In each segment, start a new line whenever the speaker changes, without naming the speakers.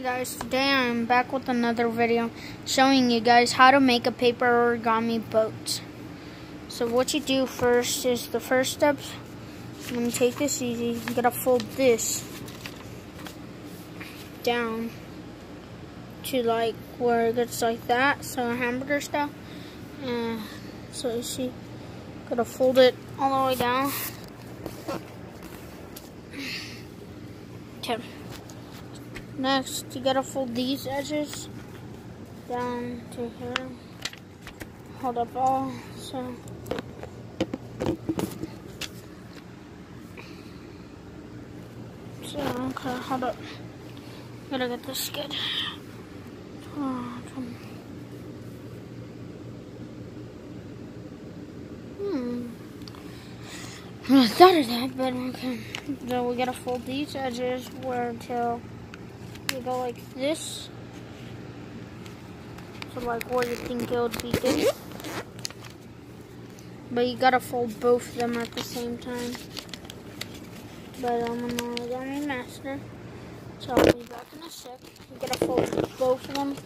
Guys, today I'm back with another video showing you guys how to make a paper origami boat. So what you do first is the first steps. I'm going to take this easy. You gotta fold this down to like where it gets like that, so a hamburger style. So you see, gotta fold it all the way down. Okay. Next, you gotta fold these edges down to here. Hold up all, so. Okay, hold up. Gotta get this good. I thought of that, but okay. So we gotta fold these edges until you go like this. So like where you think it would be good. But you gotta fold both of them at the same time. But I'm an origami master, so I'll be back in a sec. You gotta fold both of them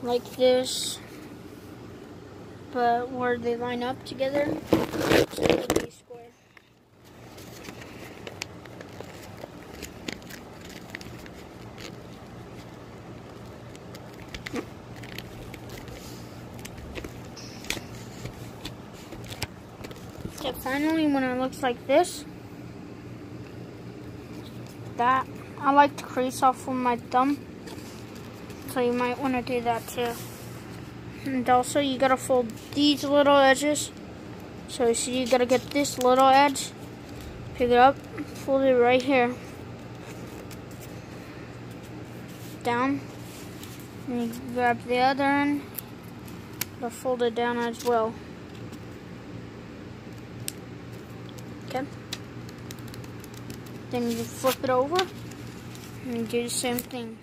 like this, but where they line up together, so it'll be square. Okay, finally, when it looks like this, that I like to crease off with my thumb, so you might want to do that too. And also, you gotta fold these little edges. So you see, you gotta get this little edge, pick it up, fold it right here, down, and you grab the other end, but fold it down as well. Okay. Then you flip it over and do the same thing.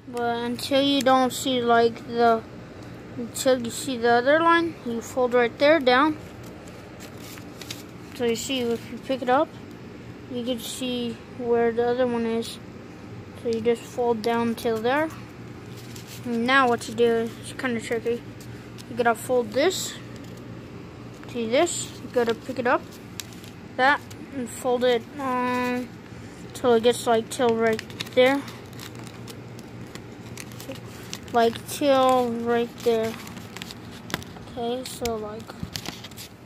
But until you don't see like until you see the other line, you fold right there down. So you see, if you pick it up, you can see where the other one is. So you just fold down till there. And now what you do is kind of tricky. You gotta fold this. See this? You gotta pick it up. That. And fold it till it gets like till right there. Like till right there. Okay, so like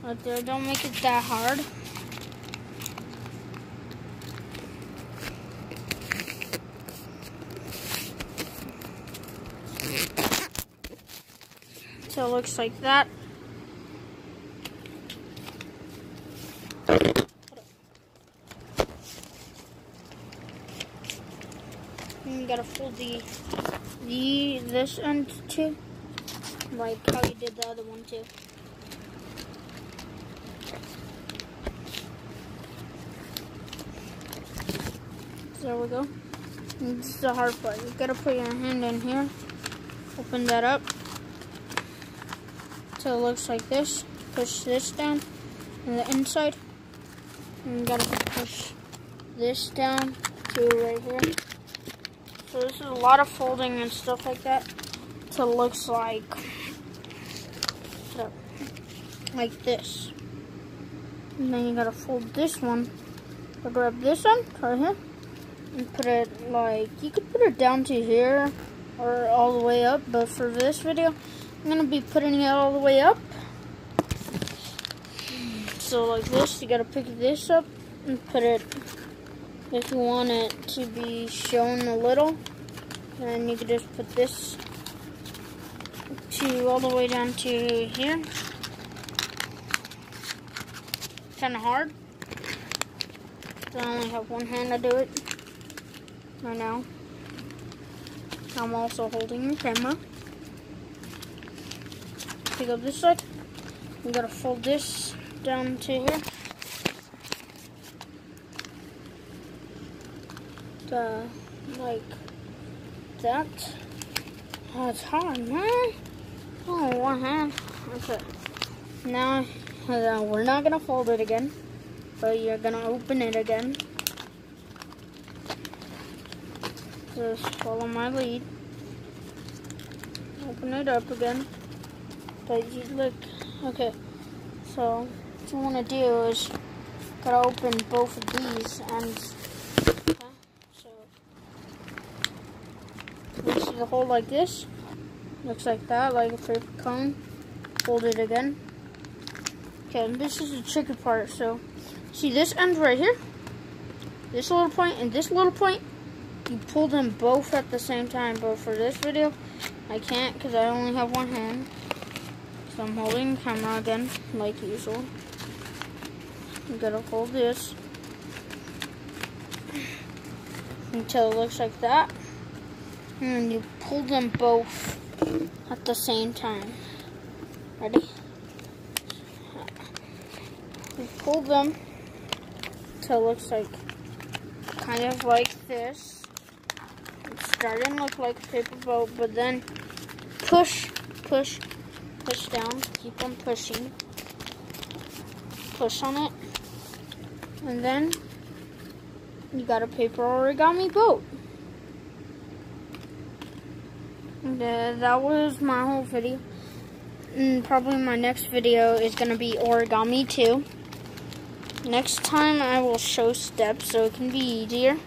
right there. Don't make it that hard. So it looks like that. And you gotta fold this end too, like how you did the other one too. So there we go. And this is the hard part. You gotta put your hand in here, open that up, so it looks like this. Push this down on the inside, and you gotta push this down to right here. So this is a lot of folding and stuff like that. So it looks like this. And then you gotta fold this one. So grab this one right here and put it like, you could put it down to here or all the way up, but for this video, I'm gonna be putting it all the way up. So like this, you gotta pick this up and put it, if you want it to be shown a little, then you can just put this to all the way down to here. Kind of hard. I only have one hand to do it right now. I'm also holding the camera. Pick up this side. You gotta fold this down to here. Like that. Oh, it's hard, man. Oh, one hand. Okay. Now, we're not gonna fold it again, but you're gonna open it again. Just follow my lead. Open it up again. But you look, okay. So what you want to do is gotta open both of these ends. Okay, so you see the hole like this. Looks like that, like a paper cone. Fold it again. Okay, and this is the tricky part. So see this end right here, this little point and this little point. You pull them both at the same time, but for this video, I can't because I only have one hand. So I'm holding the camera again, like usual. You gotta hold this until it looks like that. And then you pull them both at the same time. Ready? You pull them until it looks like, kind of like this. It's starting to look like a paper boat, but then push down, keep on pushing. Push on it. And then you got a paper origami boat. And that was my whole video. And probably my next video is going to be origami too. Next time I will show steps so it can be easier.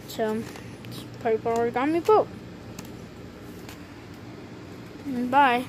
So, it's paper origami boat. And bye.